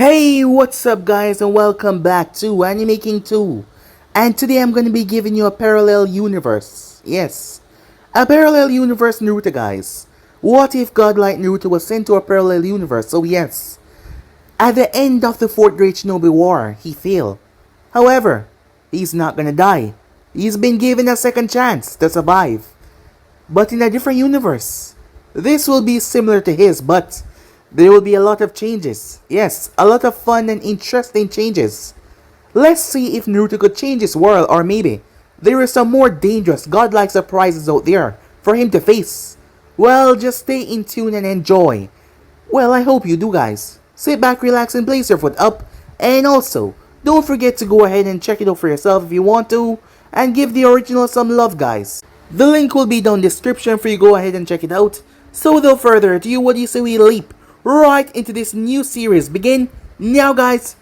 Hey, what's up guys, and welcome back to Anime King 2. And today I'm going to be giving you a parallel universe. Yes, a parallel universe Naruto, guys. What if Godlike Naruto was sent to a parallel universe? So yes, at the end of the 4th Great Shinobi War, he failed. However, he's not gonna die. He's been given a second chance to survive. But in a different universe. This will be similar to his, but there will be a lot of changes. Yes, a lot of fun and interesting changes. Let's see if Naruto could change his world, or maybe there is some more dangerous godlike surprises out there for him to face. Well, just stay in tune and enjoy. Well, I hope you do, guys. Sit back, relax, and place your foot up. And also, don't forget to go ahead and check it out for yourself if you want to, and give the original some love, guys. The link will be down in the description for you to go ahead and check it out. So without further ado, what do you say we leap right into this new series? Begin now, guys.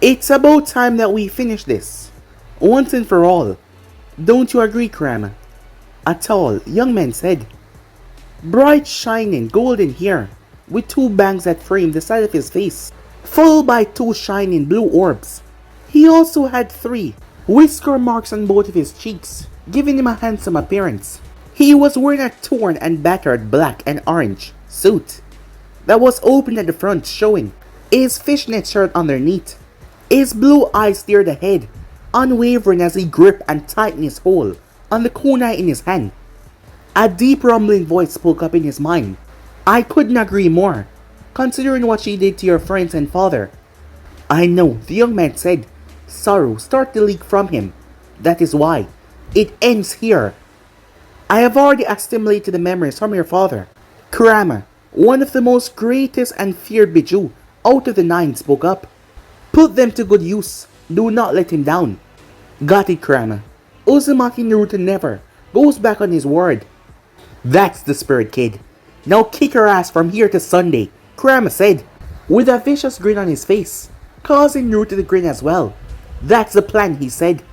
It's about time that we finish this, once and for all. Don't you agree, Kurama? A tall, young man said. Bright, shining, golden hair, with two bangs that framed the side of his face, followed by two shining blue orbs. He also had 3 whisker marks on both of his cheeks, giving him a handsome appearance. He was wearing a torn and battered black and orange suit that was open at the front, showing his fishnet shirt underneath. His blue eyes stared ahead, unwavering as he gripped and tightened his hold on the kunai in his hand. A deep rumbling voice spoke up in his mind. I couldn't agree more, considering what she did to your friends and father. I know, the young man said. Sorrow started to leak from him. That is why. It ends here. I have already assimilated the memories from your father. Kurama, one of the most greatest and feared Biju out of the 9, spoke up. Put them to good use. Do not let him down. Got it, Kurama. Uzumaki Naruto never goes back on his word. That's the spirit, kid. Now kick her ass from here to Sunday, Kurama said, with a vicious grin on his face, causing Naruto to grin as well. That's the plan, he said.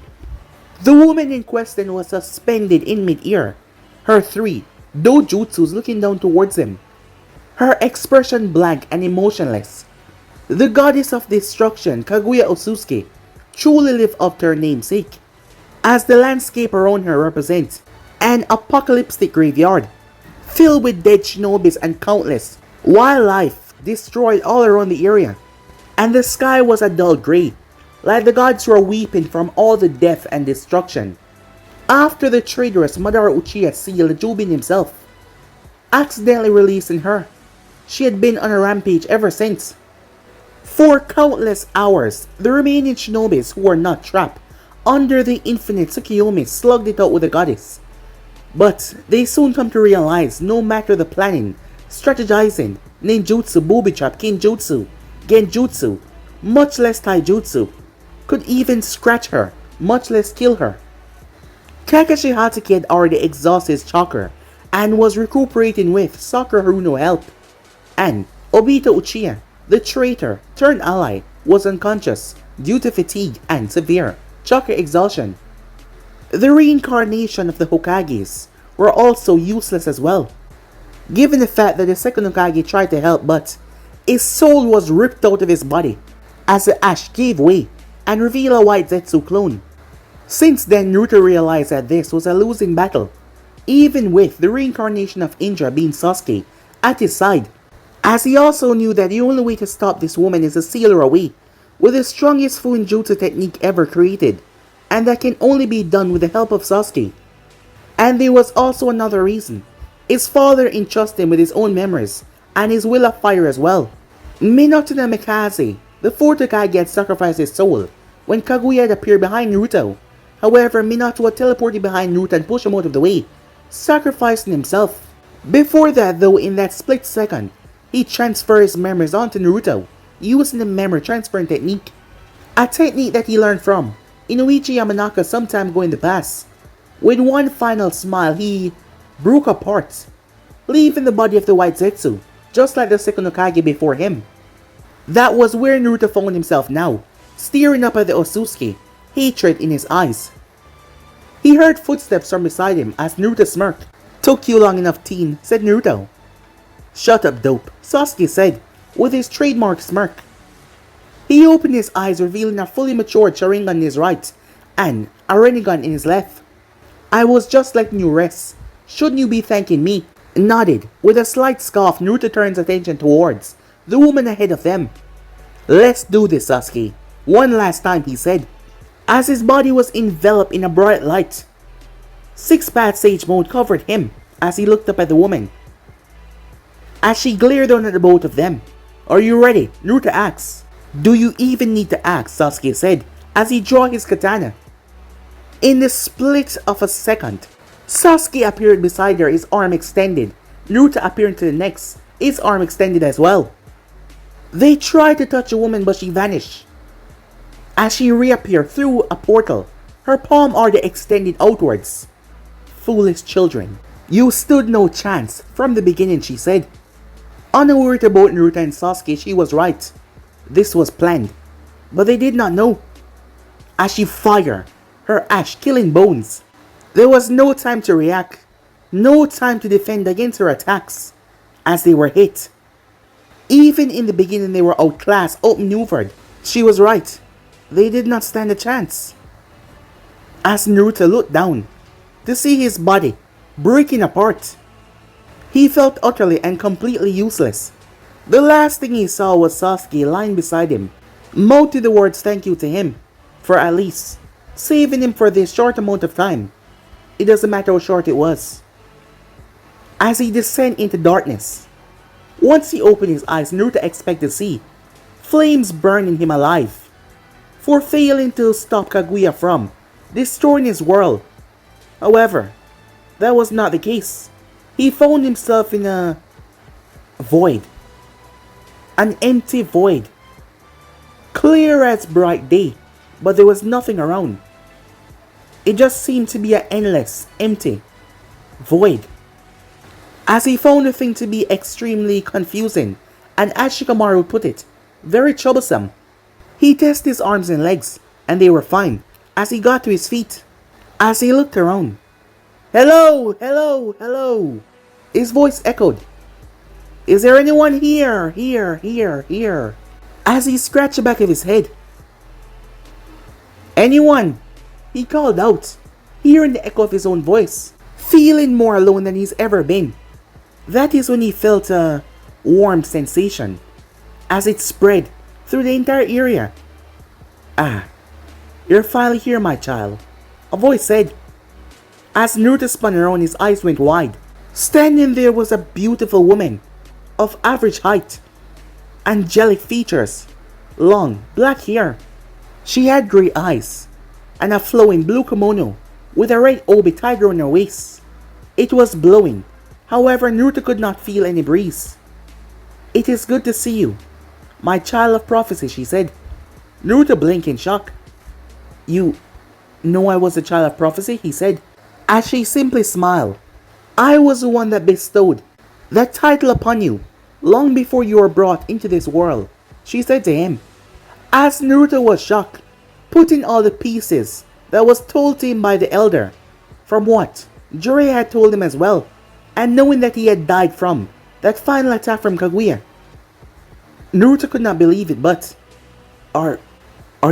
The woman in question was suspended in mid-air, her 3 dojutsus looking down towards him, her expression blank and emotionless. The goddess of destruction, Kaguya Ōtsutsuki, truly lived up to her namesake, as the landscape around her represents an apocalyptic graveyard, filled with dead shinobis and countless wildlife destroyed all around the area, and the sky was a dull grey, like the gods were weeping from all the death and destruction. After the traitorous Madara Uchiha sealed Jubin himself, accidentally releasing her, she had been on a rampage ever since. For countless hours, the remaining shinobis who were not trapped under the infinite Tsukiyomi slugged it out with the goddess. But they soon come to realize no matter the planning, strategizing, ninjutsu, booby trap, kinjutsu, genjutsu, much less taijutsu, could even scratch her, much less kill her. Kakashi Hatake had already exhausted his chakra and was recuperating with Sakura Haruno's help. And Obito Uchiha, the traitor turned ally, was unconscious due to fatigue and severe chakra exhaustion. The reincarnation of the Hokages were also useless as well, given the fact that the second Hokage tried to help, but his soul was ripped out of his body as the ash gave way and revealed a white Zetsu clone. Since then, Naruto realized that this was a losing battle, even with the reincarnation of Indra being Sasuke at his side, as he also knew that the only way to stop this woman is to seal her away with the strongest Fuinjutsu technique ever created, and that can only be done with the help of Sasuke. And there was also another reason. His father entrusted him with his own memories and his will of fire as well. Minato no Mikaze, the 4th Hokage, had sacrificed his soul when Kaguya had appeared behind Naruto However, Minato had teleported behind Naruto and pushed him out of the way, sacrificing himself. Before that though, in that split second, he transferred his memories onto Naruto, using the memory transferring technique. A technique that he learned from Inoichi Yamanaka some time ago in the past. With one final smile, he broke apart, leaving the body of the White Zetsu, just like the second Hokage before him. That was where Naruto found himself now, staring up at the Ōtsutsuki, hatred in his eyes. He heard footsteps from beside him as Naruto smirked. "Took you long enough, teen," said Naruto. "Shut up, dope," Sasuke said, with his trademark smirk. He opened his eyes, revealing a fully matured Sharingan in his right, and a Rinnegan in his left. "I was just letting you rest. Shouldn't you be thanking me?" Nodded. With a slight scoff, Naruto turns attention towards the woman ahead of them. "Let's do this, Sasuke. One last time," he said, as his body was enveloped in a bright light. Six-Path Sage Mode covered him as he looked up at the woman. As she glared down at the both of them. "Are you ready?" Naruto asked. "Do you even need to ask?" Sasuke said as he drew his katana. In the split of a second, Sasuke appeared beside her, his arm extended. Naruto appeared to the next, his arm extended as well. They tried to touch the woman, but she vanished. As she reappeared through a portal, her palm already extended outwards. "Foolish children. You stood no chance from the beginning," she said. Unaware about Naruto and Sasuke, she was right. This was planned, but they did not know. As she fired, her ash killing bones. There was no time to react, no time to defend against her attacks, as they were hit. Even in the beginning they were outclassed, outmaneuvered. She was right. They did not stand a chance. As Naruto looked down to see his body breaking apart, he felt utterly and completely useless. The last thing he saw was Sasuke lying beside him, mouthed the words thank you to him for at least saving him for this short amount of time. It doesn't matter how short it was. As he descended into darkness, once he opened his eyes, Naruto expected to see flames burning him alive for failing to stop Kaguya from destroying his world. However, that was not the case. He found himself in a void. An empty void. Clear as bright day, but there was nothing around. It just seemed to be an endless, empty void. As he found the thing to be extremely confusing, and as Shikamaru put it, very troublesome. He tested his arms and legs, and they were fine, as he got to his feet. As he looked around, "Hello, hello, hello," his voice echoed. "Is there anyone here, here?" As he scratched the back of his head. "Anyone?" he called out, hearing the echo of his own voice, feeling more alone than he's ever been. That is when he felt a warm sensation, as it spread through the entire area. "Ah, you're finally here, my child," a voice said. As Naruto spun around, his eyes went wide. Standing there was a beautiful woman of average height, angelic features, long black hair. She had grey eyes and a flowing blue kimono with a red obi tied around her waist. It was blowing, however Naruto could not feel any breeze. "It is good to see you, my child of prophecy," she said. Naruto blinked in shock. "You know I was a child of prophecy?" he said, as she simply smiled. "I was the one that bestowed that title upon you long before you were brought into this world," she said to him. As Naruto was shocked, putting all the pieces that was told to him by the elder, from what Jiraiya had told him as well, and knowing that he had died from that final attack from Kaguya. Naruto could not believe it, but Are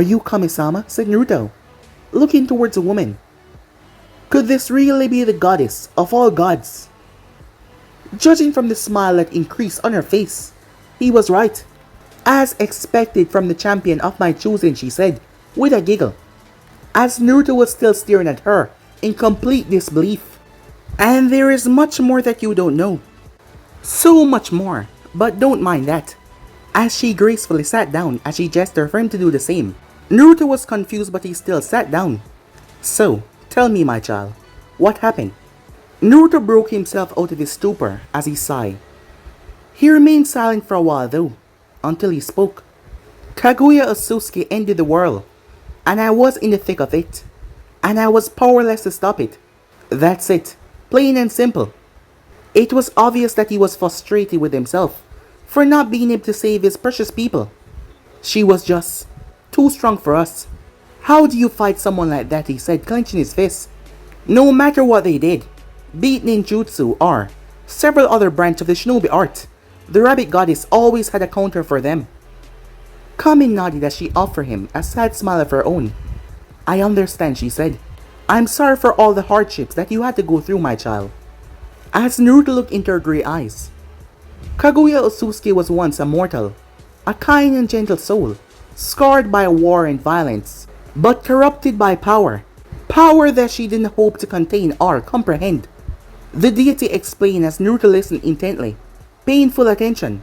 you Kami-sama?" said Naruto, looking towards a woman. Could this really be the goddess of all gods? Judging from the smile that increased on her face, he was right. "As expected from the champion of my choosing," she said, with a giggle, as Naruto was still staring at her in complete disbelief. "And there is much more that you don't know. So much more, but don't mind that." As she gracefully sat down as she gestured for him to do the same. Naruto was confused, but he still sat down. So, tell me, my child, what happened? Naruto broke himself out of his stupor as he sighed. He remained silent for a while though, until he spoke. Kaguya Ōtsutsuki ended the world, and I was in the thick of it, and I was powerless to stop it. That's it, plain and simple. It was obvious that he was frustrated with himself for not being able to save his precious people. She was just too strong for us. How do you fight someone like that, he said, clenching his fist. No matter what they did, be it ninjutsu or several other branches of the shinobi art, the rabbit goddess always had a counter for them. Kami nodded as she offered him a sad smile of her own. I understand, she said. I'm sorry for all the hardships that you had to go through, my child. As Naruto looked into her grey eyes, Kaguya Ōtsutsuki was once a mortal, a kind and gentle soul, scarred by war and violence, but corrupted by power. Power that she didn't hope to contain or comprehend. The deity explained as Naruto listened intently, paying full attention.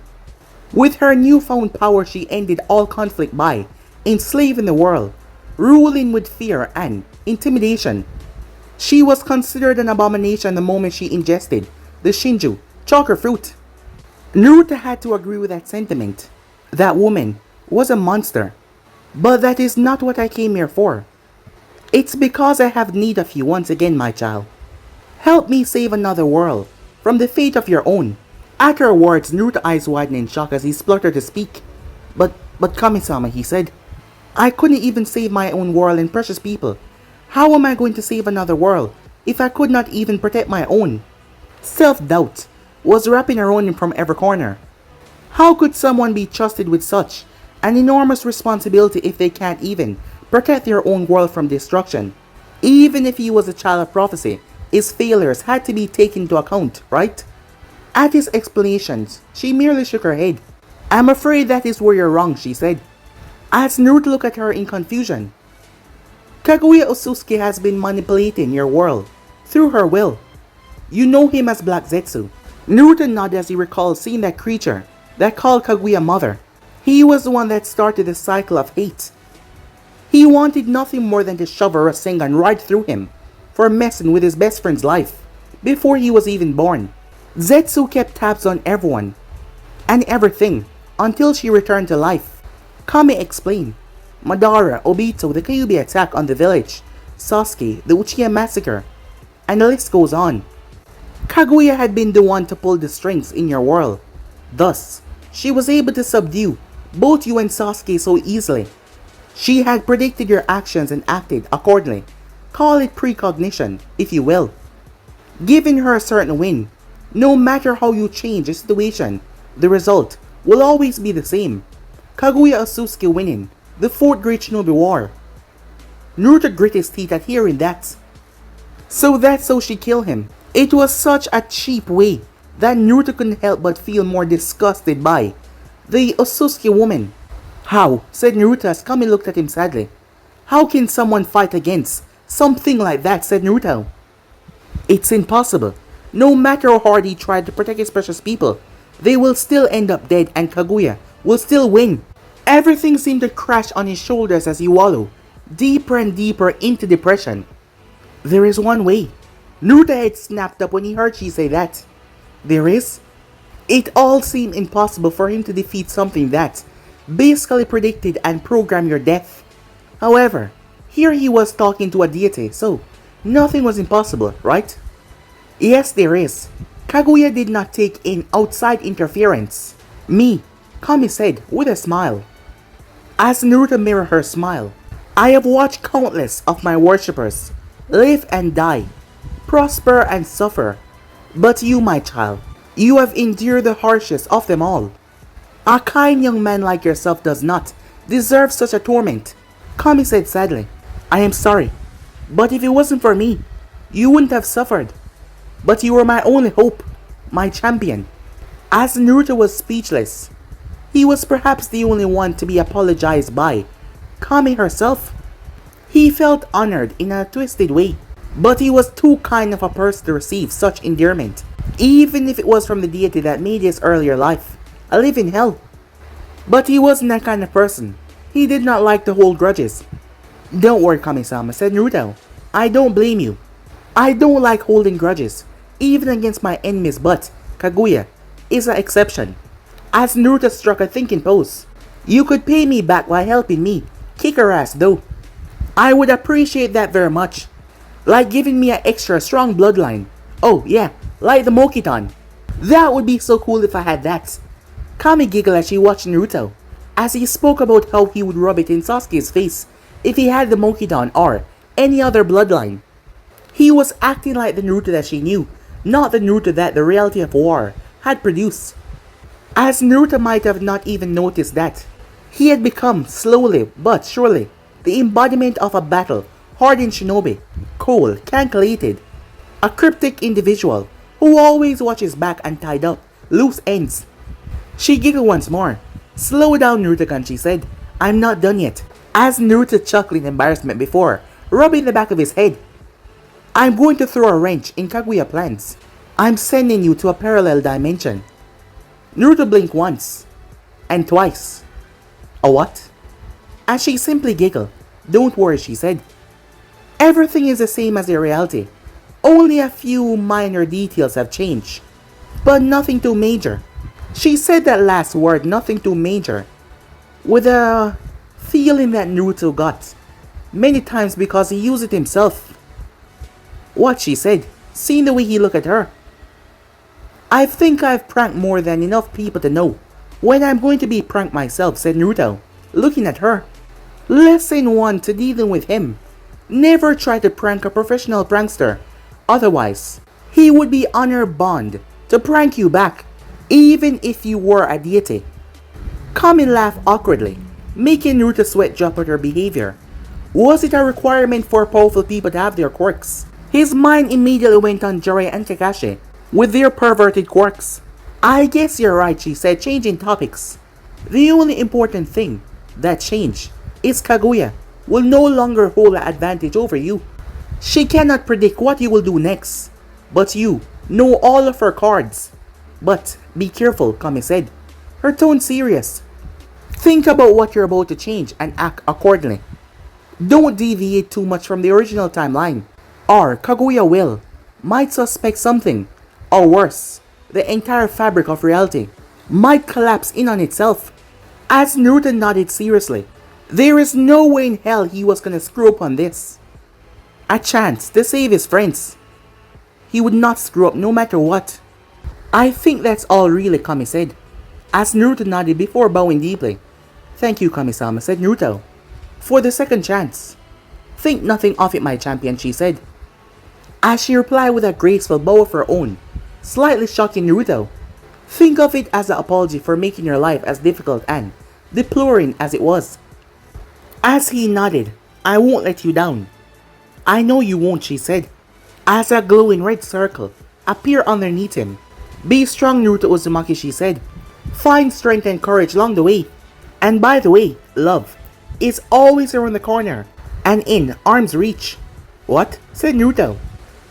With her newfound power, she ended all conflict by enslaving the world, ruling with fear and intimidation. She was considered an abomination the moment she ingested the Shinju, chocolate fruit. Naruto had to agree with that sentiment. That woman was a monster. But that is not what I came here for. It's because I have need of you once again, my child. Help me save another world from the fate of your own. At her words, Naruto's eyes widened in shock as he spluttered to speak. But Kami-sama, he said, I couldn't even save my own world and precious people. How am I going to save another world if I could not even protect my own? Self-doubt was wrapping around him from every corner. How could someone be trusted with such an enormous responsibility if they can't even protect their own world from destruction? Even if he was a child of prophecy, his failures had to be taken into account, right? At his explanations, she merely shook her head. I'm afraid that is where you're wrong, she said. As Naruto looked at her in confusion. Kaguya Ōtsutsuki has been manipulating your world through her will. You know him as Black Zetsu. Naruto nodded as he recalled seeing that creature that called Kaguya mother. He was the one that started the cycle of hate. He wanted nothing more than to shove a Rasengan right through him for messing with his best friend's life before he was even born. Zetsu kept tabs on everyone and everything until she returned to life. Kami explained. Madara, Obito, the Kyuubi attack on the village, Sasuke, the Uchiha massacre, and the list goes on. Kaguya had been the one to pull the strings in your world. Thus, she was able to subdue both you and Sasuke so easily. She had predicted your actions and acted accordingly. Call it precognition, if you will. Giving her a certain win. No matter how you change the situation, the result will always be the same. Kaguya Ōtsutsuki winning the 4th Great Shinobi War. Naruto grit his teeth at hearing that. So that's how she killed him. It was such a cheap way that Naruto couldn't help but feel more disgusted by the Ōtsutsuki woman. How? Said Naruto as Kami looked at him sadly. How can someone fight against something like that? Said Naruto. It's impossible. No matter how hard he tried to protect his precious people, they will still end up dead and Kaguya will still win. Everything seemed to crash on his shoulders as he wallowed deeper and deeper into depression. There is one way. Naruto's head snapped up when he heard she say that. There is? It all seemed impossible for him to defeat something that basically predicted and programmed your death. However, here he was talking to a deity, so nothing was impossible, right? Yes, there is. Kaguya did not take in outside interference. Me, Kami said with a smile. As Naruto mirrored her smile, I have watched countless of my worshippers live and die, prosper and suffer. But you, my child, you have endured the harshest of them all. A kind young man like yourself does not deserve such a torment. Kami said sadly. I am sorry, but if it wasn't for me, you wouldn't have suffered. But you were my only hope, my champion. As Naruto was speechless, he was perhaps the only one to be apologized by Kami herself. He felt honored in a twisted way, but he was too kind of a person to receive such endearment, even if it was from the deity that made his earlier life a living hell. But he wasn't that kind of person. He did not like to hold grudges. Don't worry, Kami-sama, said Naruto. I don't blame you. I don't like holding grudges, even against my enemies, but Kaguya is an exception. As Naruto struck a thinking pose. You could pay me back by helping me kick her ass though. I would appreciate that very much. Like giving me an extra strong bloodline. Oh yeah, like the Mokiton. That would be so cool if I had that. Kami giggled as she watched Naruto, as he spoke about how he would rub it in Sasuke's face if he had the Mokiton or any other bloodline. He was acting like the Naruto that she knew, not the Naruto that the reality of war had produced. As Naruto might have not even noticed that, he had become, slowly but surely, the embodiment of a battle-hardened shinobi, cold, calculated, a cryptic individual who always watches back and tied up loose ends. She giggled once more. Slow down, Naruto-kun, she said. I'm not done yet. As Naruto chuckled in embarrassment before, rubbing the back of his head. I'm going to throw a wrench in Kaguya plans. I'm sending you to a parallel dimension. Naruto blinked once. And twice. A what? As she simply giggled. Don't worry, she said. Everything is the same as the reality. Only a few minor details have changed. But nothing too major. She said that last word, nothing too major, with a feeling that Naruto got many times because he used it himself. What, she said, seeing the way he looked at her. I think I've pranked more than enough people to know when I'm going to be pranked myself, said Naruto, looking at her. Lesson 1 to dealing with him. Never try to prank a professional prankster. Otherwise, he would be honor bound to prank you back, even if you were a deity. Kami laughed awkwardly, making Naruto sweat drop at her behavior. Was it a requirement for powerful people to have their quirks? His mind immediately went on Jiraiya and Kakashi with their perverted quirks. I guess you're right, she said, changing topics. The only important thing that changed is Kaguya will no longer hold an advantage over you. She cannot predict what you will do next, but you know all of her cards. But be careful, Kami said, her tone serious. Think about what you're about to change and act accordingly. Don't deviate too much from the original timeline, or Kaguya might suspect something, or worse, the entire fabric of reality might collapse in on itself. As Naruto nodded seriously, there is no way in hell he was gonna screw up on this. A chance to save his friends. He would not screw up no matter what. I think that's all really, Kami said, as Naruto nodded before bowing deeply. Thank you, Kami-sama, said Naruto, for the second chance. Think nothing of it, my champion, she said, as she replied with a graceful bow of her own, slightly shocking Naruto. Think of it as an apology for making your life as difficult and deploring as it was. As he nodded, I won't let you down. I know you won't, she said, as a glowing red circle appeared underneath him. Be strong, Naruto Uzumaki, she said. Find strength and courage along the way. And by the way, love is always around the corner and in arm's reach. What? Said Naruto.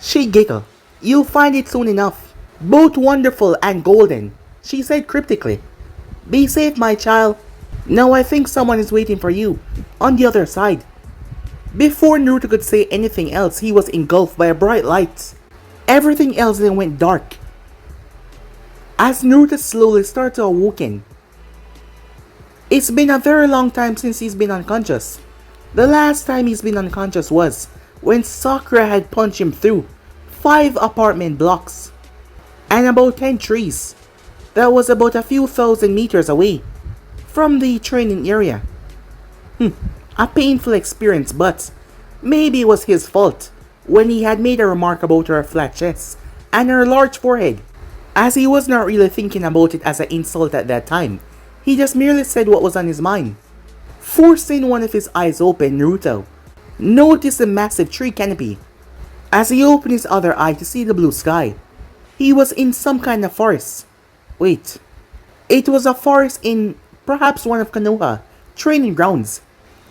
She giggled. You'll find it soon enough. Both wonderful and golden, she said cryptically. Be safe, my child. Now I think someone is waiting for you on the other side. Before Naruto could say anything else, he was engulfed by a bright light. Everything else then went dark. As Naruto slowly started to awaken. It's been a very long time since he's been unconscious. The last time he's been unconscious was when Sakura had punched him through 5 apartment blocks and about 10 trees. That was about a few thousand meters away from the training area. A painful experience, but maybe it was his fault when he had made a remark about her flat chest and her large forehead, as he was not really thinking about it as an insult at that time. He just merely said what was on his mind. Forcing one of his eyes open, Naruto noticed a massive tree canopy. As he opened his other eye to see the blue sky, he was in some kind of forest. Wait, it was a forest in perhaps one of Konoha training grounds.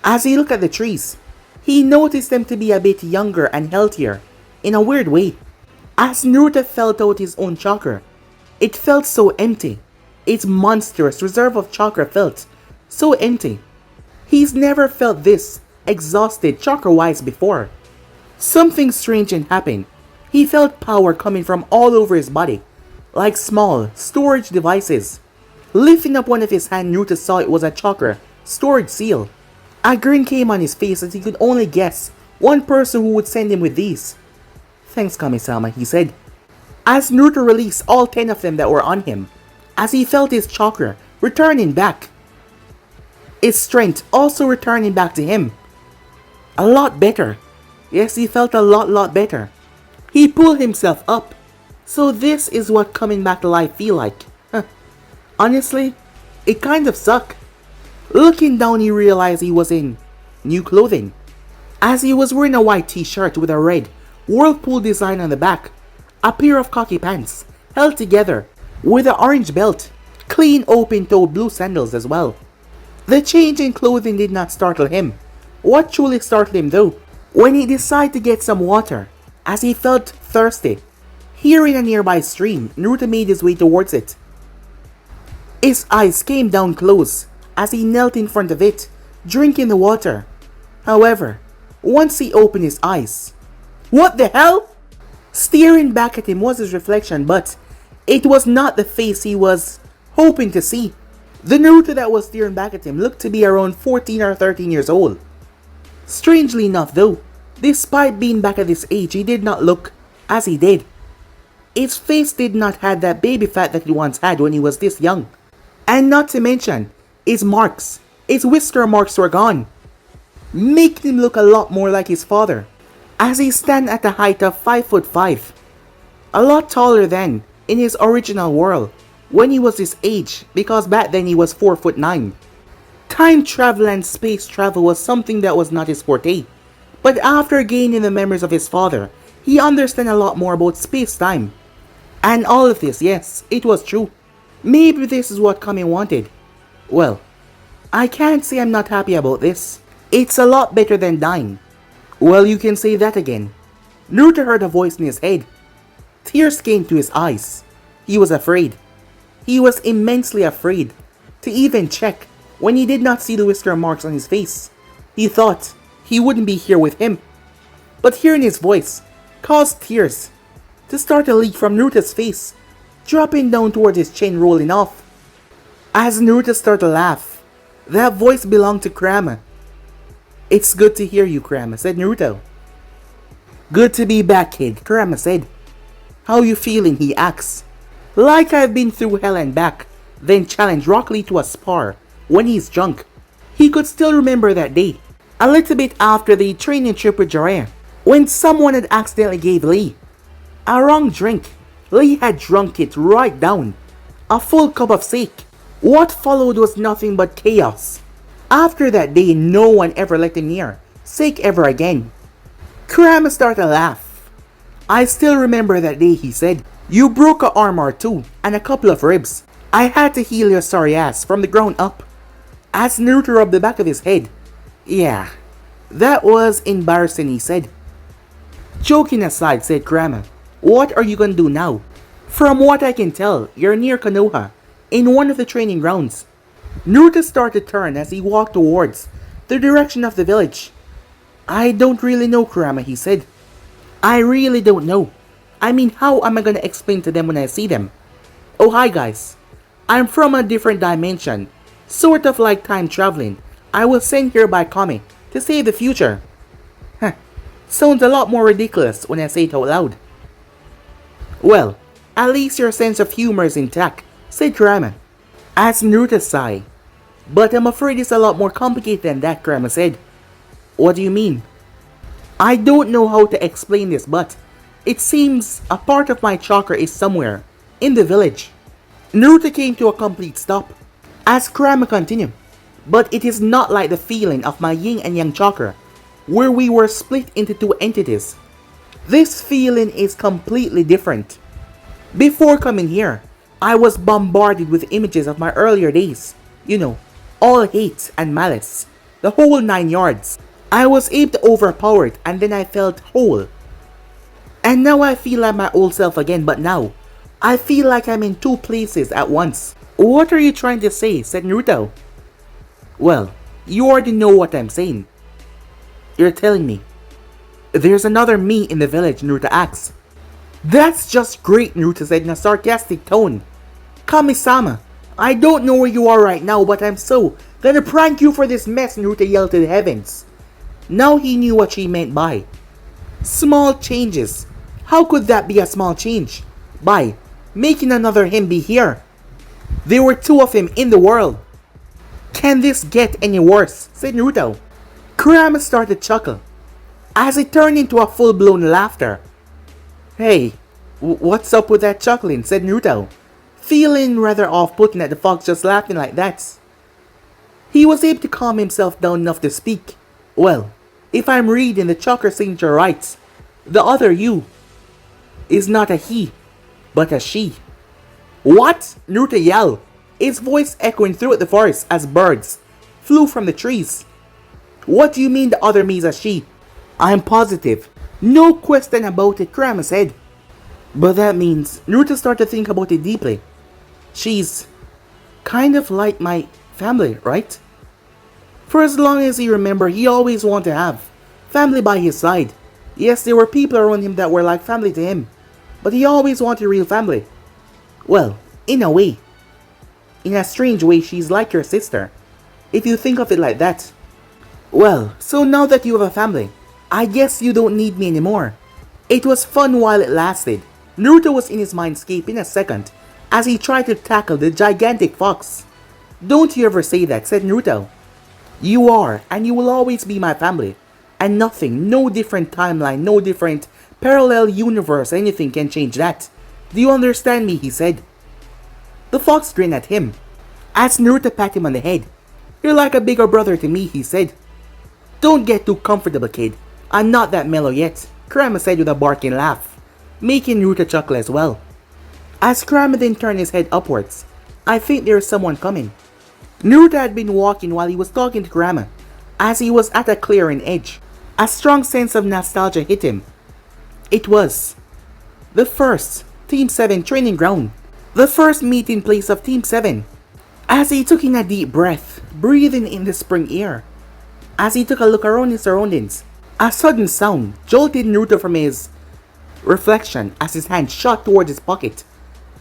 As he looked at the trees, he noticed them to be a bit younger and healthier in a weird way. As Naruto felt out his own chakra, it felt so empty. Its monstrous reserve of chakra felt so empty. He's never felt this exhausted chakra-wise before. Something strange had happened. He felt power coming from all over his body, like small storage devices. Lifting up one of his hands, Naruto saw it was a chakra storage seal. A grin came on his face as he could only guess one person who would send him with these. "Thanks, Kami-sama," he said, as Naruto released all 10 of them that were on him, as he felt his chakra returning back. His strength also returning back to him. A lot better. Yes, he felt a lot better. He pulled himself up. So this is what coming back to life feel like. Honestly, it kind of sucked. Looking down, he realized he was in new clothing, as he was wearing a white t-shirt with a red whirlpool design on the back, a pair of khaki pants held together with an orange belt, clean open-toed blue sandals as well. The change in clothing did not startle him. What truly startled him though, when he decided to get some water, as he felt thirsty. Hearing a nearby stream, Naruto made his way towards it. His eyes came down close as he knelt in front of it, drinking the water. However, once he opened his eyes, what the hell? Staring back at him was his reflection, but it was not the face he was hoping to see. The Naruto that was staring back at him looked to be around 14 or 13 years old. Strangely enough though, despite being back at this age, he did not look as he did. His face did not have that baby fat that he once had when he was this young. And not to mention, his marks, his whisker marks were gone, making him look a lot more like his father, as he stands at the height of 5'5", a lot taller than in his original world when he was his age, because back then he was 4'9". Time travel and space travel was something that was not his forte, but after gaining the memories of his father, he understood a lot more about space-time. And all of this, yes, it was true. Maybe this is what Kami wanted. Well, I can't say I'm not happy about this. It's a lot better than dying. Well, you can say that again. Naruto heard a voice in his head. Tears came to his eyes. He was afraid. He was immensely afraid to even check when he did not see the whisker marks on his face. He thought he wouldn't be here with him. But hearing his voice caused tears to start to leak from Naruto's face, dropping down towards his chin, rolling off. As Naruto started to laugh, that voice belonged to Kurama. "It's good to hear you, Kurama," said Naruto. "Good to be back, kid," Kurama said. "How you feeling?" he asked. "Like I've been through hell and back," then challenged Rock Lee to a spar when he's drunk. He could still remember that day, a little bit after the training trip with Jiraiya, when someone had accidentally gave Lee a wrong drink. Lee had drunk it right down, a full cup of sake. What followed was nothing but chaos. After that day, no one ever let him near sake ever again. Kurama started to laugh. "I still remember that day," he said. "You broke an arm or two and a couple of ribs. I had to heal your sorry ass from the ground up." As Naruto rubbed the back of his head. "Yeah, that was embarrassing," he said. "Joking aside," said Kurama, "what are you gonna do now? From what I can tell, you're near Konoha, in one of the training grounds." Naruto started to turn as he walked towards the direction of the village. "I don't really know, Kurama," he said. "I really don't know. I mean, how am I gonna explain to them when I see them? Oh, hi guys. I'm from a different dimension, sort of like time traveling. I was sent here by Kami to save the future." Sounds a lot more ridiculous when I say it out loud. "Well, at least your sense of humor is intact," said Kurama, as Naruto sighed. "But I'm afraid it's a lot more complicated than that," Kurama said. "What do you mean?" "I don't know how to explain this, but it seems a part of my chakra is somewhere in the village." Naruto came to a complete stop as Kurama continued. "But it is not like the feeling of my yin and yang chakra, where we were split into two entities. This feeling is completely different. Before coming here, I was bombarded with images of my earlier days. You know, all hate and malice, the whole 9 yards. I was able to overpower it, and then I felt whole. And now I feel like my old self again, but now I feel like I'm in two places at once." "What are you trying to say?" said Naruto. "Well, you already know what I'm saying." "You're telling me." There's another me in the village, Naruto asked. That's just great, Naruto said in a sarcastic tone. Kami-sama, I don't know where you are right now, but I'm so gonna prank you for this mess, Naruto yelled to the heavens. Now he knew what she meant by small changes. How could that be a small change? By making another him be here. There were two of him in the world. Can this get any worse? Said Naruto. Kurama started to chuckle, as it turned into a full-blown laughter. Hey, what's up with that chuckling? Said Naruto, feeling rather off-putting at the fox just laughing like that. He was able to calm himself down enough to speak. Well, if I'm reading the chakra signature right, the other you is not a he, but a she. What? Naruto yelled, his voice echoing throughout the forest as birds flew from the trees. What do you mean the other me is a she? I'm positive. No question about it, Kurama said. But that means Naruto started to think about it deeply. She's kind of like my family, right? For as long as he remembered, he always wanted to have family by his side. Yes, there were people around him that were like family to him, but he always wanted real family. Well, in a way. In a strange way, she's like your sister, if you think of it like that. Well, so now that you have a family, I guess you don't need me anymore. It was fun while it lasted. Naruto was in his mindscape in a second, as he tried to tackle the gigantic fox. Don't you ever say that, said Naruto. You are, and you will always be my family. And nothing, no different timeline, no different parallel universe, anything can change that. Do you understand me? He said. The fox grinned at him, as Naruto pat him on the head. You're like a bigger brother to me, he said. Don't get too comfortable, kid. I'm not that mellow yet, Kurama said with a barking laugh, making Naruto chuckle as well. As Kurama then turned his head upwards, I think there is someone coming. Naruto had been walking while he was talking to Kurama, as he was at a clearing edge. A strong sense of nostalgia hit him. It was the first Team 7 training ground, the first meeting place of Team 7. As he took in a deep breath, breathing in the spring air, as he took a look around his surroundings, a sudden sound jolted Naruto from his reflection as his hand shot towards his pocket,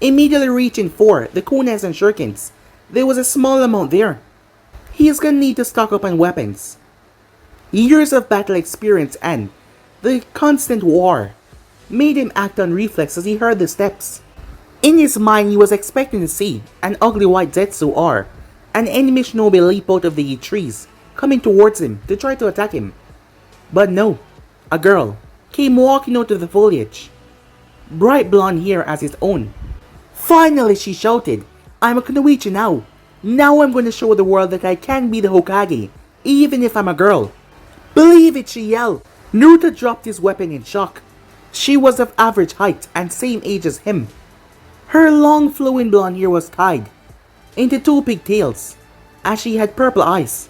immediately reaching for the kunais and shurikens. There was a small amount there. He is gonna need to stock up on weapons. Years of battle experience and the constant war made him act on reflex as he heard the steps. In his mind, he was expecting to see an ugly white Zetsu or an enemy shinobi leap out of the trees, coming towards him to try to attack him. But no, a girl came walking out of the foliage, bright blonde hair as his own. Finally, she shouted, I'm a kunoichi now. Now I'm going to show the world that I can be the Hokage, even if I'm a girl. Believe it, she yelled. Naruto dropped his weapon in shock. She was of average height and same age as him. Her long flowing blonde hair was tied into two pigtails, as she had purple eyes,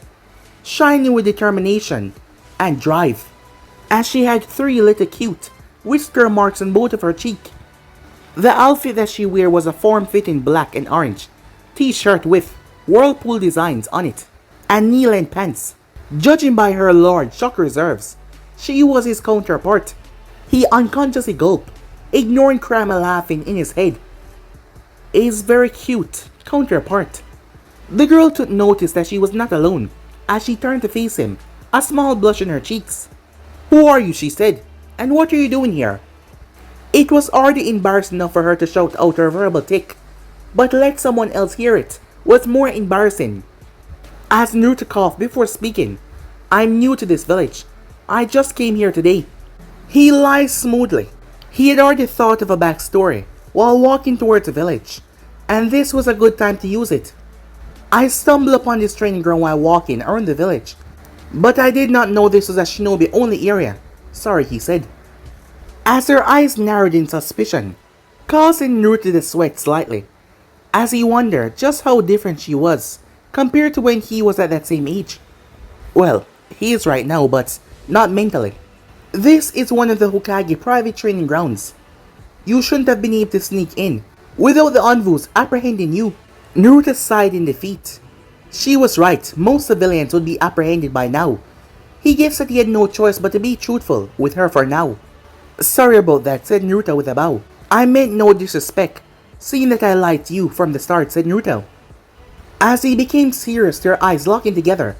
shining with determination and drive, as she had three little cute whisker marks on both of her cheek. The outfit that she wore was a form-fitting black and orange t-shirt with whirlpool designs on it, and knee-length pants. Judging by her large shock reserves, she was his counterpart. He unconsciously gulped, ignoring Kurama laughing in his head. His very cute counterpart. The girl took notice that she was not alone, as she turned to face him, a small blush on her cheeks. Who are you? She said, and what are you doing here? It was already embarrassing enough for her to shout out her verbal tick, but let someone else hear it was more embarrassing. As Naruto coughed before speaking, I'm new to this village. I just came here today. He lied smoothly. He had already thought of a backstory while walking towards the village, and this was a good time to use it. I stumbled upon this training ground while walking around the village, but I did not know this was a shinobi only area. Sorry, he said, as her eyes narrowed in suspicion, causing Naruto to sweat slightly, as he wondered just how different she was compared to when he was at that same age. Well, he is right now, but not mentally. This is one of the Hokage private training grounds. You shouldn't have been able to sneak in without the Anvus apprehending you. Naruto sighed in defeat. She was right, most civilians would be apprehended by now. He guessed that he had no choice but to be truthful with her for now. Sorry about that, said Naruto with a bow. I meant no disrespect, seeing that I lied to you from the start, said Naruto. As he became serious, their eyes locking together.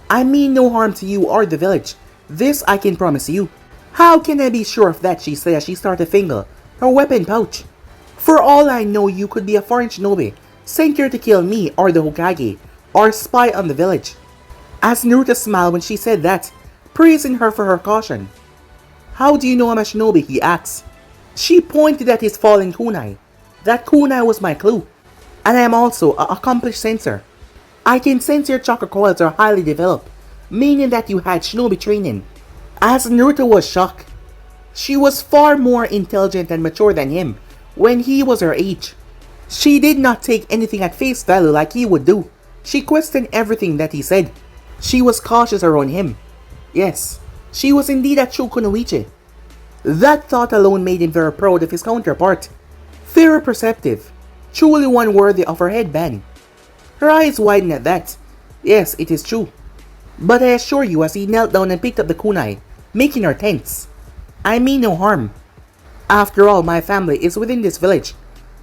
I mean no harm to you or the village. This I can promise you. How can I be sure of that, she said as she started to finger her weapon pouch. For all I know, you could be a foreign shinobi, sent here to kill me or the Hokage, or spy on the village. As Naruto smiled when she said that, praising her for her caution. How do you know I'm a shinobi, he asked. She pointed at his fallen kunai. That kunai was my clue. And I am also an accomplished sensor. I can sense your chakra coils are highly developed, meaning that you had shinobi training. As Naruto was shocked, she was far more intelligent and mature than him when he was her age. She did not take anything at face value like he would do. She questioned everything that he said. She was cautious around him. Yes, she was indeed a true kunoichi. That thought alone made him very proud of his counterpart. Very perceptive, truly one worthy of her headband. Her eyes widened at that. Yes, it is true. But I assure you, as he knelt down and picked up the kunai, making her tense, I mean no harm. After all, my family is within this village,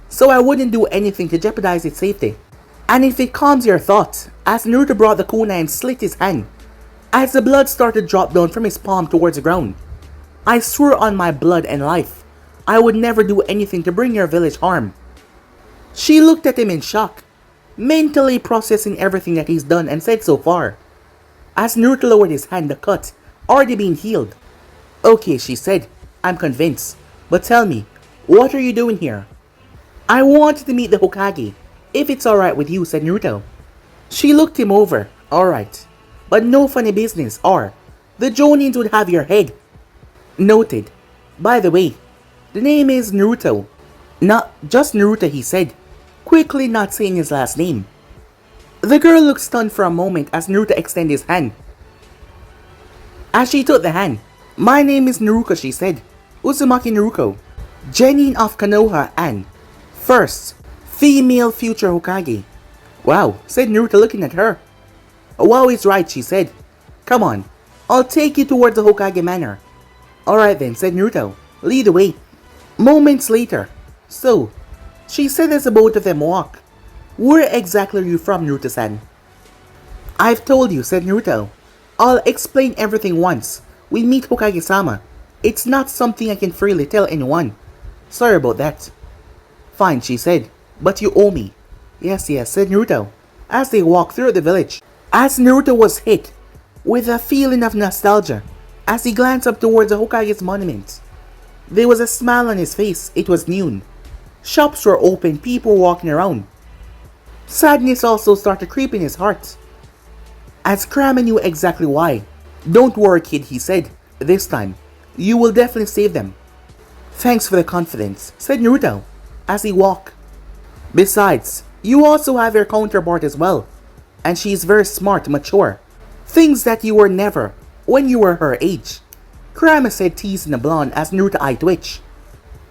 so I wouldn't do anything to jeopardize its safety. And if it calms your thought, as Naruto brought the kunai and slit his hand, as the blood started to drop down from his palm towards the ground, I swore on my blood and life, I would never do anything to bring your village harm. She looked at him in shock, mentally processing everything that he's done and said so far. As Naruto lowered his hand, the cut already being healed. Okay, she said, I'm convinced. But tell me, what are you doing here? I wanted to meet the Hokage, if it's alright with you, said Naruto. She looked him over. Alright. But no funny business, or the Jonins would have your head. Noted. By the way, the name is Naruto. Not just Naruto, he said, quickly not saying his last name. The girl looked stunned for a moment as Naruto extended his hand. As she took the hand, my name is Naruko, she said. Uzumaki Naruko, Genin of Konoha and, first, female future Hokage. Wow, said Naruto looking at her. Wow is right, she said. Come on, I'll take you towards the Hokage manor. Alright then, said Naruto. Lead the way. Moments later. So, she said as the both of them walk. Where exactly are you from, Naruto-san? I've told you, said Naruto. I'll explain everything once we meet Hokage-sama. It's not something I can freely tell anyone. Sorry about that. Fine, she said. But you owe me. Yes, said Naruto, as they walked through the village. As Naruto was hit with a feeling of nostalgia, as he glanced up towards the Hokage's monument. There was a smile on his face. It was noon. Shops were open, people were walking around. Sadness also started to creep in his heart, as Kurama knew exactly why. Don't worry, kid, he said. This time, you will definitely save them. Thanks for the confidence, said Naruto, as he walked. Besides, you also have your counterpart as well, and she is very smart, mature. Things that you were never when you were her age. Kurama said, teasing the blonde as Naruto eye twitch.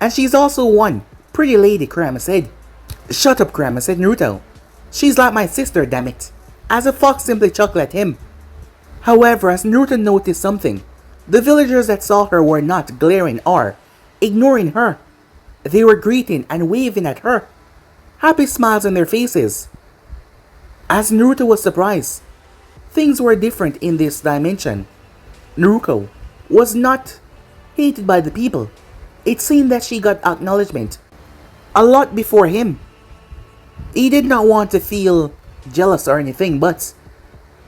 And she's also one pretty lady, Kurama said. Shut up, Kurama, said Naruto. She's like my sister, damn it. As the fox simply chuckled at him. However, as Naruto noticed something, the villagers that saw her were not glaring or ignoring her. They were greeting and waving at her, happy smiles on their faces. As Naruto was surprised, things were different in this dimension. Naruko was not hated by the people. It seemed that she got acknowledgement a lot before him. He did not want to feel jealous or anything, but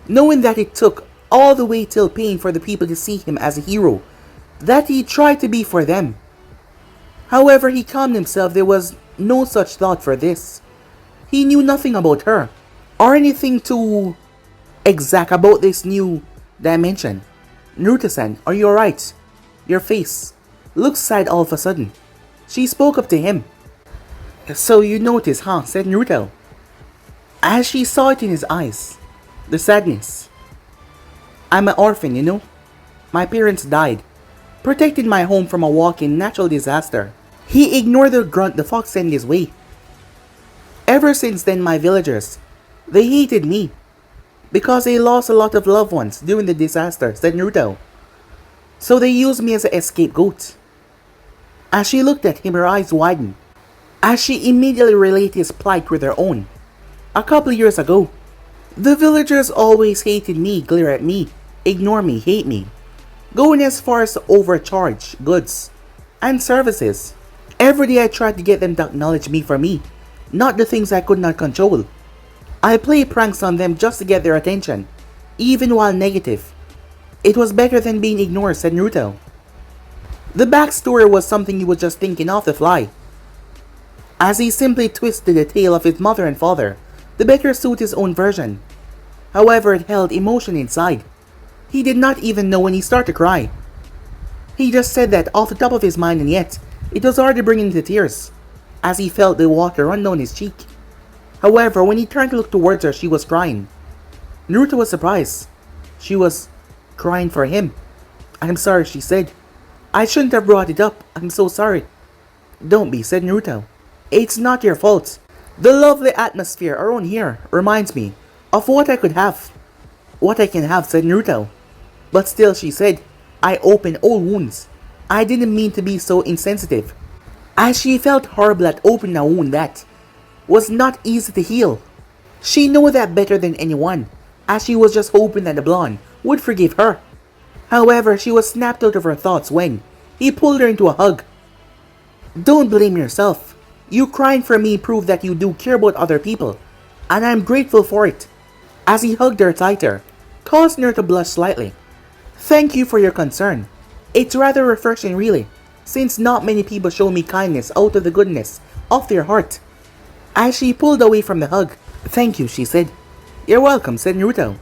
knowing that it took all the way till pain for the people to see him as a hero that he tried to be for them. However, he calmed himself. There was no such thought for this. He knew nothing about her or anything too exact about this new dimension. Naruto-san, are you alright? Your face looks sad all of a sudden. She spoke up to him. So you notice, huh? Said Naruto, as she saw it in his eyes. The sadness. I'm an orphan, you know. My parents died, protecting my home from a walk-in natural disaster. He ignored the grunt the fox sent his way. Ever since then, my villagers, they hated me. Because they lost a lot of loved ones during the disaster, said Naruto. So they used me as a scapegoat. As she looked at him, her eyes widened, as she immediately related his plight with her own. A couple years ago, the villagers always hated me, glare at me, ignore me, hate me, going as far as to overcharge goods and services. Every day I tried to get them to acknowledge me for me, not the things I could not control. I played pranks on them just to get their attention, even while negative. It was better than being ignored, said Naruto. The backstory was something he was just thinking off the fly, as he simply twisted the tale of his mother and father to better suit his own version. However, it held emotion inside. He did not even know when he started to cry. He just said that off the top of his mind, and yet it was hard to bring him to tears, as he felt the water run down his cheek. However, when he turned to look towards her, she was crying. Naruto was surprised. She was crying for him. I'm sorry, she said. I shouldn't have brought it up. I'm so sorry. Don't be, said Naruto. It's not your fault. The lovely atmosphere around here reminds me of what I could have. What I can have, said Naruto. But still, she said, I open old wounds. I didn't mean to be so insensitive. As she felt horrible at opening a wound that was not easy to heal. She knew that better than anyone, as she was just hoping that the blonde would forgive her. However, she was snapped out of her thoughts when he pulled her into a hug. Don't blame yourself. You crying for me proved that you do care about other people, and I'm grateful for it. As he hugged her tighter, causing her to blush slightly. Thank you for your concern. It's rather refreshing, really, since not many people show me kindness out of the goodness of their heart. As she pulled away from the hug, thank you, she said. You're welcome, said Naruto.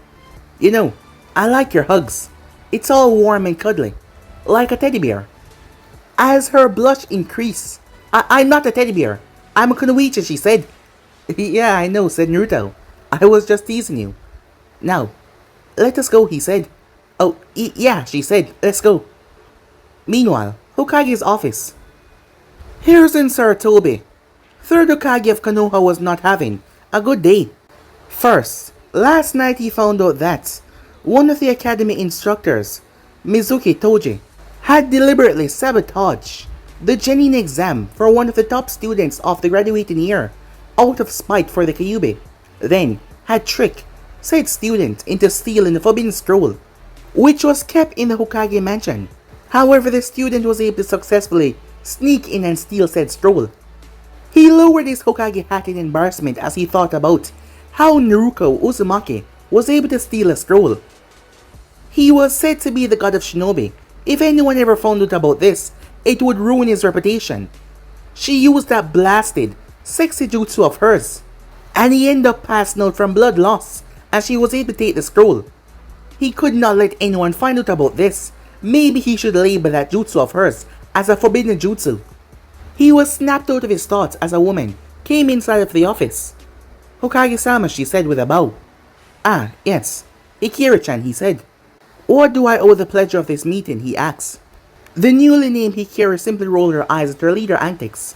You know, I like your hugs. It's all warm and cuddly, like a teddy bear. As her blush increased, I'm not a teddy bear. I'm a kunoichi, she said. Yeah, I know, said Naruto. I was just teasing you. Now, let us go, he said. Oh, yeah, she said. Let's go. Meanwhile, Hokage's office. Hiruzen Sarutobi, third Hokage of Konoha, was not having a good day. First, last night he found out that one of the academy instructors, Mizuki Toji, had deliberately sabotaged the Genin exam for one of the top students of the graduating year out of spite for the Kyuubi, then had tricked said student into stealing the Forbidden Scroll, which was kept in the Hokage mansion. However, the student was able to successfully sneak in and steal said scroll. He lowered his Hokage hat in embarrassment as he thought about how Naruko Uzumaki was able to steal a scroll. He was said to be the god of shinobi. If anyone ever found out about this, it would ruin his reputation. She used that blasted, sexy jutsu of hers, and he ended up passing out from blood loss as she was able to take the scroll. He could not let anyone find out about this. Maybe he should label that jutsu of hers as a forbidden jutsu. He was snapped out of his thoughts as a woman came inside of the office. Hokage-sama, she said with a bow. Ah, yes. Hikiri-chan, he said. What do I owe the pleasure of this meeting, he asked. The newly named Hikiri simply rolled her eyes at her leader antics.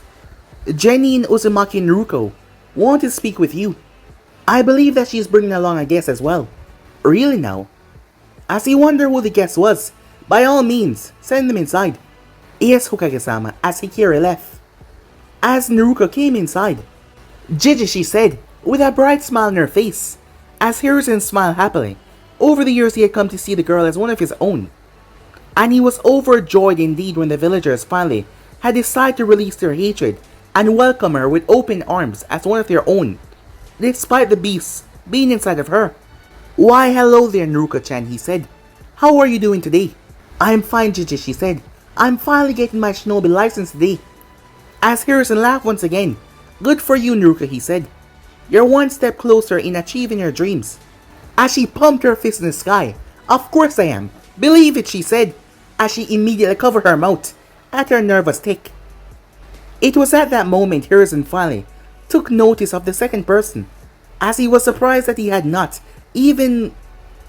Jenny and Uzumaki Naruko want to speak with you. I believe that she is bringing along a guest as well. Really now? As he wondered who the guest was, by all means, send them inside. Yes, Hokage-sama, as Hikiri left. As Naruko came inside, Gigi, she said, with a bright smile on her face, as Hiruzen smiled happily. Over the years he had come to see the girl as one of his own, and he was overjoyed indeed when the villagers finally had decided to release their hatred and welcome her with open arms as one of their own, despite the beasts being inside of her. Why, hello there, Naruko-chan, he said. How are you doing today? I'm fine, Gigi, she said. I'm finally getting my shinobi license today. As Hiruzen laughed once again. Good for you, Naruko, he said. You're one step closer in achieving your dreams. As she pumped her fist in the sky. Of course I am. Believe it, she said, as she immediately covered her mouth at her nervous tick. It was at that moment Hiruzen finally took notice of the second person, as he was surprised that he had not even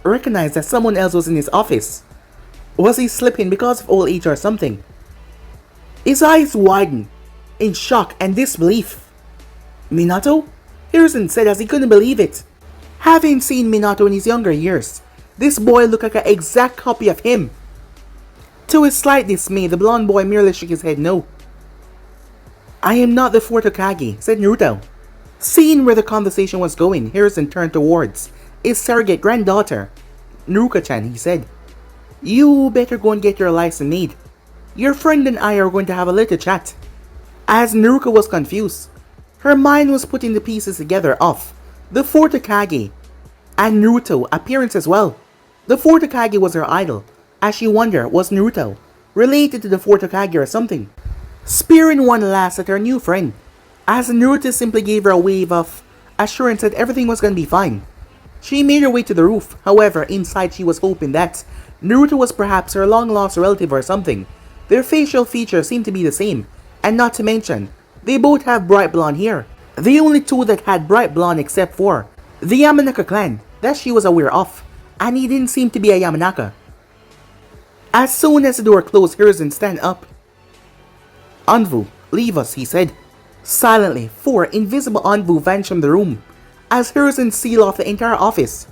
recognized that someone else was in his office. Was he slipping because of old age or something? His eyes widened in shock and disbelief. Minato? Hiruzen said as he couldn't believe it. Having seen Minato in his younger years, this boy looked like an exact copy of him. To his slight dismay, the blonde boy merely shook his head no. I am not the fourth Hokage, said Naruto. Seeing where the conversation was going, Hiruzen turned towards his surrogate granddaughter. Naruko-chan, he said. You better go and get your license made. Your friend and I are going to have a little chat. As Naruko was confused, her mind was putting the pieces together of the fourth Hokage and Naruto appearance as well. The fourth Hokage was her idol, as she wondered was Naruto related to the fourth Hokage or something. Spearing one last at her new friend, as Naruto simply gave her a wave of assurance that everything was going to be fine. She made her way to the roof, however inside she was hoping that Naruto was perhaps her long-lost relative or something. Their facial features seemed to be the same, and not to mention, they both have bright blonde hair. The only two that had bright blonde except for the Yamanaka clan that she was aware of, and he didn't seem to be a Yamanaka. As soon as the door closed, Hiruzen stand up. Anvu, leave us, he said. Silently, 4 invisible Anvu vanished from the room, as Hiruzen sealed off the entire office.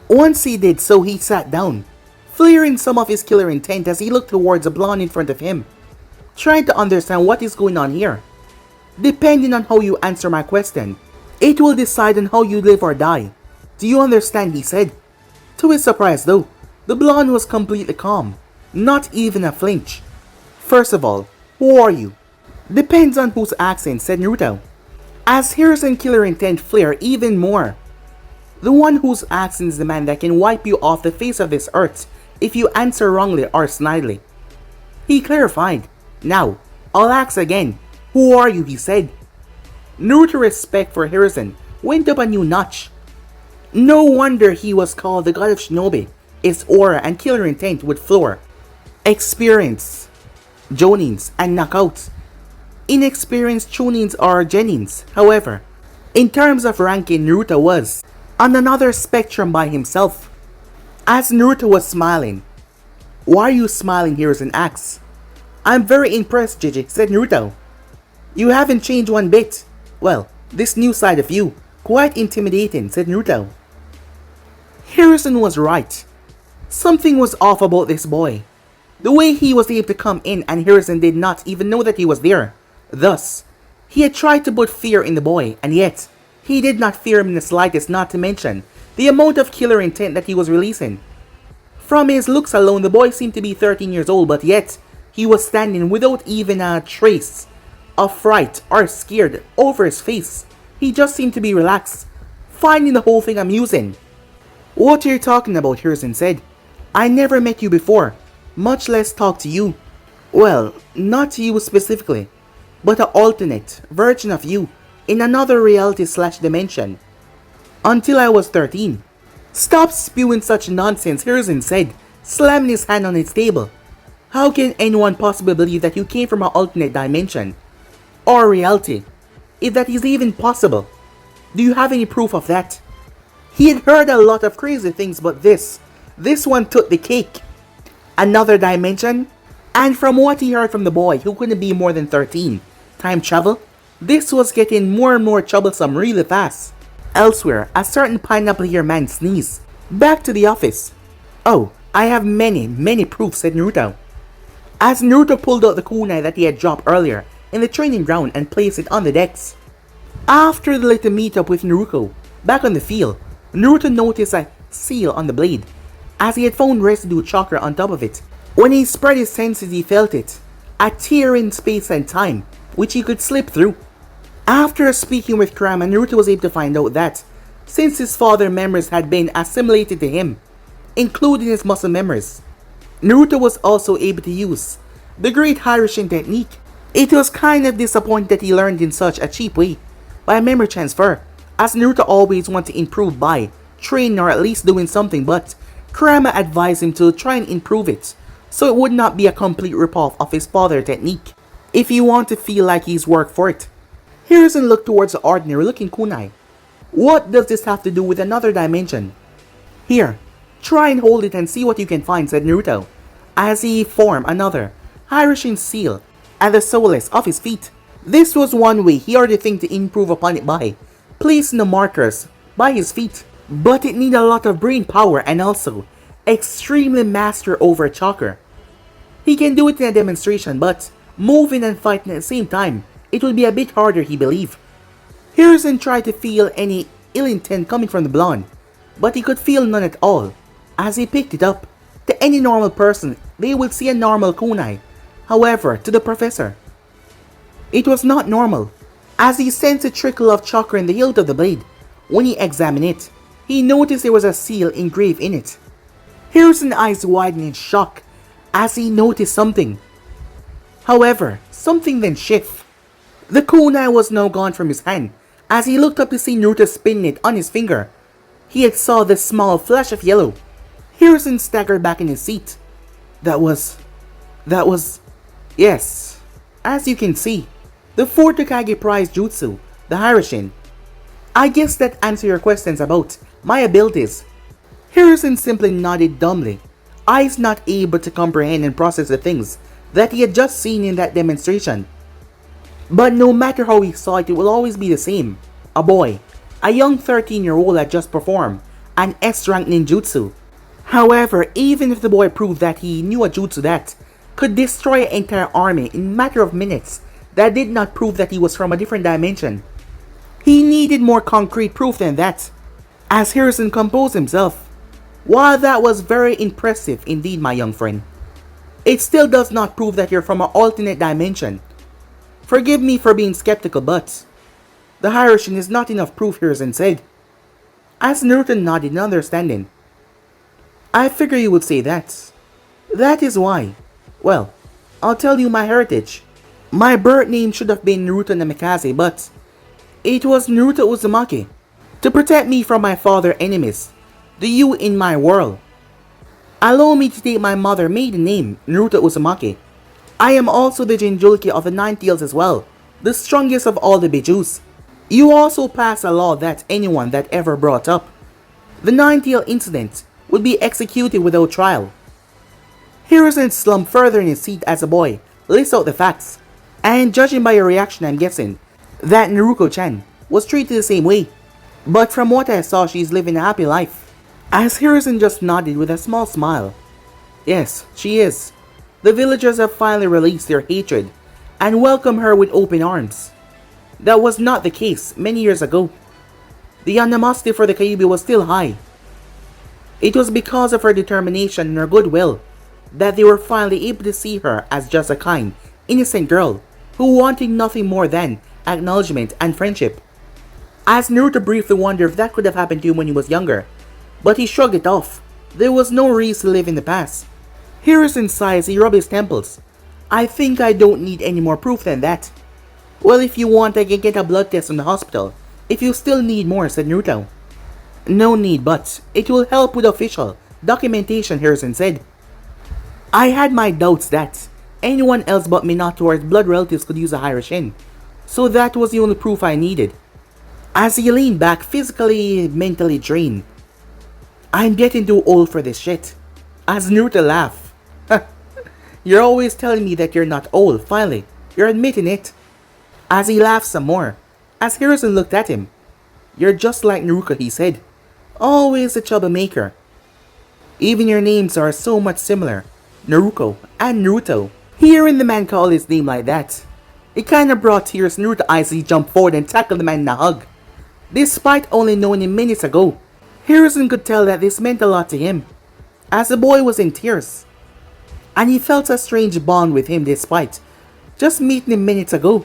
Once he did so, he sat down, flaring some of his killer intent as he looked towards the blonde in front of him, trying to understand what is going on here. Depending on how you answer my question, it will decide on how you live or die. Do you understand, he said. To his surprise though, the blonde was completely calm, not even a flinch. First of all, who are you? Depends on whose accent, said Naruto. As Hiruzen killer intent flared even more. The one whose accent is the man that can wipe you off the face of this earth if you answer wrongly or snidely. He clarified. Now, I'll ask again. Who are you, he said. Naruto's respect for Hiruzen went up a new notch. No wonder he was called the god of shinobi. His aura and killer intent would floor. Experience, jonins, and knockouts. Inexperienced chunins are genins, however. In terms of ranking, Naruto was on another spectrum by himself. As Naruto was smiling. Why are you smiling, Hiruzen asked. I'm very impressed, Gigi, said Naruto. You haven't changed one bit. Well, this new side of you, quite intimidating, said Naruto. Hiruzen was right. Something was off about this boy. The way he was able to come in and Hiruzen did not even know that he was there. Thus, he had tried to put fear in the boy, and yet, he did not fear him in the slightest, not to mention the amount of killer intent that he was releasing. From his looks alone, the boy seemed to be 13 years old, but yet, he was standing without even a trace of fright or scared over his face. He just seemed to be relaxed, finding the whole thing amusing. What are you talking about, Hiruzen said. I never met you before, much less talk to you. Well, not you specifically, but an alternate version of you in another reality/dimension. Until I was 13. Stop spewing such nonsense, Hiruzen said, slamming his hand on his table. How can anyone possibly believe that you came from an alternate dimension? Or reality? If that is even possible. Do you have any proof of that? He had heard a lot of crazy things, but this one took the cake. Another dimension? And from what he heard from the boy, who couldn't be more than 13, time travel? This was getting more and more troublesome really fast. Elsewhere, a certain pineapple-ear man sneezed. Back to the office. Oh, I have many proofs, said Naruto. As Naruto pulled out the kunai that he had dropped earlier in the training ground and placed it on the decks. After the little meetup with Naruko, back on the field, Naruto noticed a seal on the blade, as he had found residue chakra on top of it. When he spread his senses, he felt it, a tear in space and time, which he could slip through. After speaking with Kurama, Naruto was able to find out that, since his father's memories had been assimilated to him, including his muscle memories, Naruto was also able to use the Great Hiraishin technique. It was kind of disappointing that he learned in such a cheap way, by memory transfer, as Naruto always wanted to improve by training or at least doing something, but Kurama advised him to try and improve it, so it would not be a complete ripoff of his father's technique, if you want to feel like he's worked for it. Hiruzen looked towards the ordinary looking kunai. What does this have to do with another dimension? Here, try and hold it and see what you can find, said Naruto, as he formed another Hiraishin seal at the soles of his feet. This was one way he already think to improve upon it by placing the markers by his feet. But it needed a lot of brain power and also extremely master over chakra. He can do it in a demonstration, but moving and fighting at the same time, it will be a bit harder, he believed. Harrison tried to feel any ill intent coming from the blonde, but he could feel none at all. As he picked it up, to any normal person, they would see a normal kunai. However, to the professor, it was not normal. As he sensed a trickle of chakra in the hilt of the blade, when he examined it, he noticed there was a seal engraved in it. Harrison's eyes widened in shock as he noticed something. However, something then shifted. The kunai was now gone from his hand. As he looked up to see Naruto spinning it on his finger, he had saw the small flash of yellow. Harrison staggered back in his seat. That was... Yes. As you can see, the fourth Hokage prize jutsu, the Harashin. I guess that answers your questions about my abilities. Harrison simply nodded dumbly, eyes not able to comprehend and process the things that he had just seen in that demonstration. But no matter how he saw it, it will always be the same. A boy, a young 13-year-old had just performed an S-rank ninjutsu. However, even if the boy proved that he knew a jutsu that could destroy an entire army in a matter of minutes, that did not prove that he was from a different dimension. He needed more concrete proof than that. As Harrison composed himself, while that was very impressive indeed, my young friend, it still does not prove that you're from an alternate dimension. Forgive me for being skeptical, but the Harashin is not enough proof, Harrison said. As Naruto nodded in understanding, I figure you would say that. That is why. Well, I'll tell you my heritage. My birth name should have been Naruto Namikaze, but it was Naruto Uzumaki. To protect me from my father's enemies, the you in my world. Allow me to take my mother's maiden name, Naruto Uzumaki. I am also the Jinjulki of the Nine Tails as well, the strongest of all the Bijus. You also pass a law that anyone that ever brought up the Nine-Tail incident would be executed without trial. Harrison slumped further in his seat as the boy lists out the facts, and judging by your reaction, I'm guessing that Naruko-chan was treated the same way. But from what I saw, she's living a happy life. As Harrison just nodded with a small smile. Yes, she is. The villagers have finally released their hatred and welcome her with open arms. That was not the case many years ago. The animosity for the Kyuubi was still high. It was because of her determination and her goodwill that they were finally able to see her as just a kind, innocent girl who wanted nothing more than acknowledgement and friendship. As Naruto briefly wondered if that could have happened to him when he was younger, but he shrugged it off. There was no reason to live in the past. Harrison sighed as he rubbed his temples. I think I don't need any more proof than that. Well, if you want, I can get a blood test from the hospital. If you still need more, said Naruto. No need, but it will help with official documentation, Harrison said. I had my doubts that anyone else but Minato's blood relatives could use a Harashin, so that was the only proof I needed. As he leaned back, physically, mentally drained. I'm getting too old for this shit. As Naruto laughed. You're always telling me that you're not old, finally. You're admitting it. As he laughed some more, as Harrison looked at him. You're just like Naruko, he said. Always a troublemaker. Even your names are so much similar. Naruko and Naruto. Hearing the man call his name like that, it kinda brought tears to Naruto's eyes as he jumped forward and tackled the man in a hug. Despite only knowing him minutes ago, Harrison could tell that this meant a lot to him, as the boy was in tears. And he felt a strange bond with him despite just meeting him minutes ago.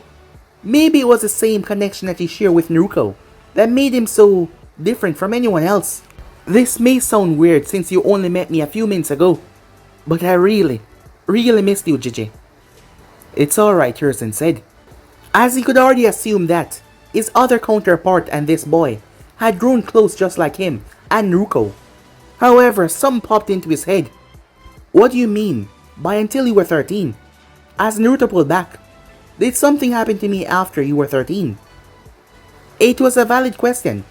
Maybe it was the same connection that he shared with Naruko that made him so different from anyone else. This may sound weird since you only met me a few minutes ago, but I really missed you, Gigi. It's alright, Harrison said, as he could already assume that his other counterpart and this boy had grown close just like him and Naruko. However, something popped into his head. What do you mean by until you were 13? As Naruto pulled back. Did something happen to me after you were 13? It was a valid question.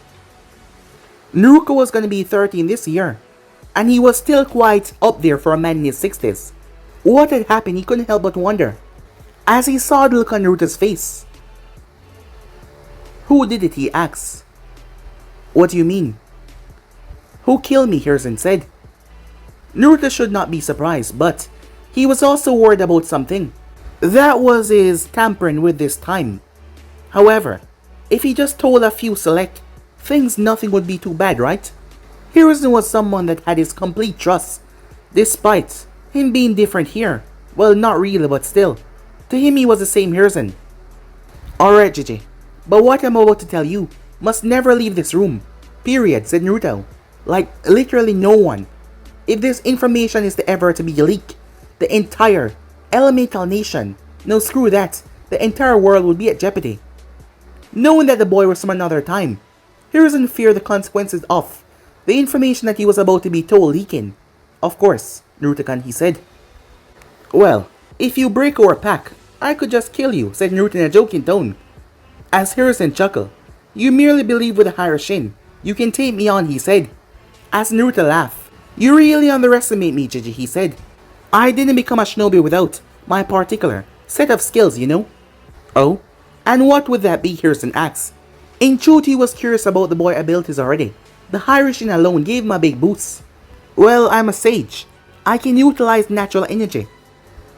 Naruko was gonna be 13 this year, and he was still quite up there for a man in his 60s. What had happened, he couldn't help but wonder, as he saw the look on Naruto's face. Who did it, he asked. What do you mean? Who killed me? Hiruzen said. Naruto should not be surprised, but he was also worried about something. That was his tampering with this time. However, if he just told a few select things, nothing would be too bad, right? Hiruzen was someone that had his complete trust, despite him being different here. Well, not really, but still. To him, he was the same Hiruzen. Alright, Gigi, but what I'm about to tell you must never leave this room. Period, said Naruto. Like, literally no one. If this information is ever to be leaked, the entire elemental nation, no screw that, the entire world would be at jeopardy. Knowing that the boy was from another time, Hiruzen feared the consequences of the information that he was about to be told leaking. Of course, Naruto-kun, he said. Well, if you break our pact, I could just kill you, said Naruto in a joking tone. As Hiruzen chuckled, you merely believe with a higher shin. You can take me on, he said. As Naruto laughed, you really underestimate me, Gigi, he said. I didn't become a shinobi without my particular set of skills, you know. Oh? And what would that be? Hiruzen asked. In truth, he was curious about the boy's abilities already. The higher shin alone gave him a big boost. Well, I'm a sage. I can utilize natural energy.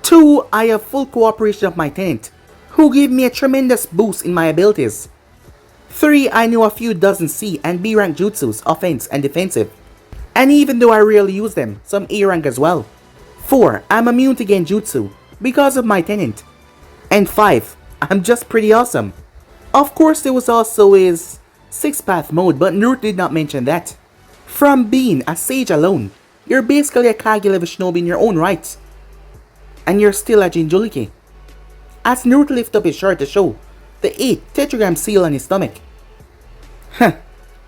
2. I have full cooperation of my tenant, who gave me a tremendous boost in my abilities. 3. I know a few dozen C and B rank jutsus, offense and defensive. And even though I rarely use them, some A rank as well. 4. I'm immune to genjutsu, because of my tenant. And 5. I'm just pretty awesome. Of course, there was also his 6-path mode, but Naruto did not mention that. From being a sage alone, you're basically a Kage level shinobi in your own right. And you're still a Jinchuriki. As Naruto lifted up his shirt to show the 8 tetragram seal on his stomach.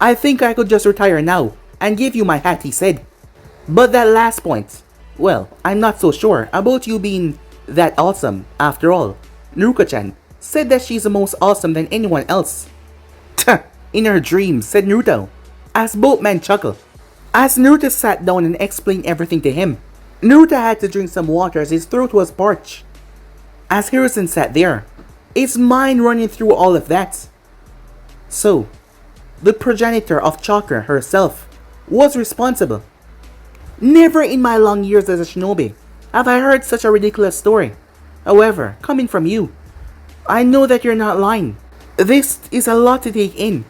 I think I could just retire now and give you my hat, he said. But that last point, well, I'm not so sure about you being that awesome. After all, Naruko-chan said that she's the most awesome than anyone else. In her dreams, said Naruto, as both men chuckled. As Naruto sat down and explained everything to him, Naruto had to drink some water as his throat was parched. As Hiruzen sat there, his mind running through all of that. So, the progenitor of chakra herself was responsible. Never in my long years as a shinobi have I heard such a ridiculous story. However, coming from you, I know that you're not lying. This is a lot to take in.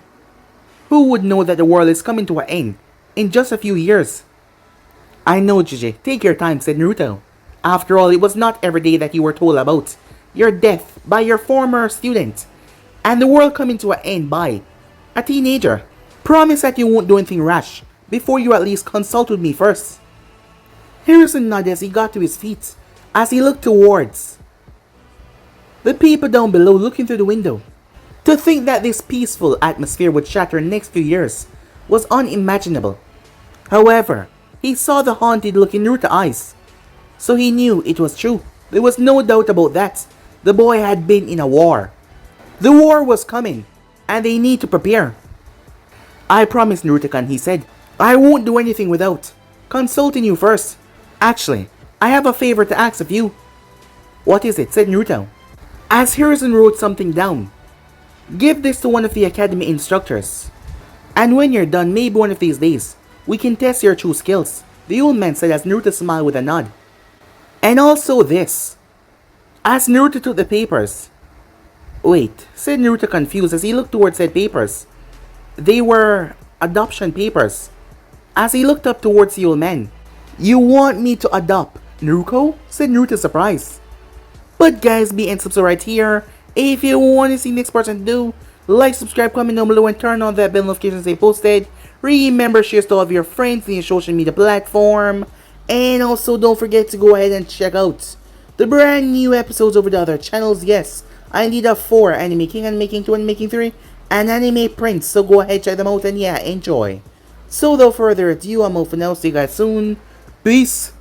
Who would know that the world is coming to an end in just a few years? I know, Gigi. Take your time, said Naruto. After all, it was not every day that you were told about your death by your former student, and the world coming to an end by a teenager. Promise that you won't do anything rash before you at least consult with me first. Hiruzen nodded as he got to his feet, as he looked towards the people down below looking through the window. To think that this peaceful atmosphere would shatter in the next few years was unimaginable. However, he saw the haunted look in Naruto's eyes, so he knew it was true. There was no doubt about that. The boy had been in a war. The war was coming, and they need to prepare. I promise, Naruto-kun, he said. I won't do anything without consulting you first. Actually, I have a favor to ask of you. What is it? Said Naruto. As Hiruzen wrote something down. Give this to one of the academy instructors. And when you're done, maybe one of these days, we can test your true skills, the old man said as Naruto smiled with a nod. And also this. As Naruto took the papers. Wait, said Naruto confused as he looked towards said papers. They were adoption papers. As he looked up towards the old man. You want me to adopt Naruko? Said Naruto surprised. But guys, be and subscribe right here. If you want to see the next person do, like, subscribe, comment down below, and turn on that bell notification they posted. Remember, share to all of your friends in your social media platform. And also, don't forget to go ahead and check out the brand new episodes over the other channels. Yes, I need a 4 Anime King, Anime King 2, Anime King 3, and Anime Prince. So go ahead, check them out, and yeah, enjoy. So without further ado, I'm out for now. See you guys soon. Peace.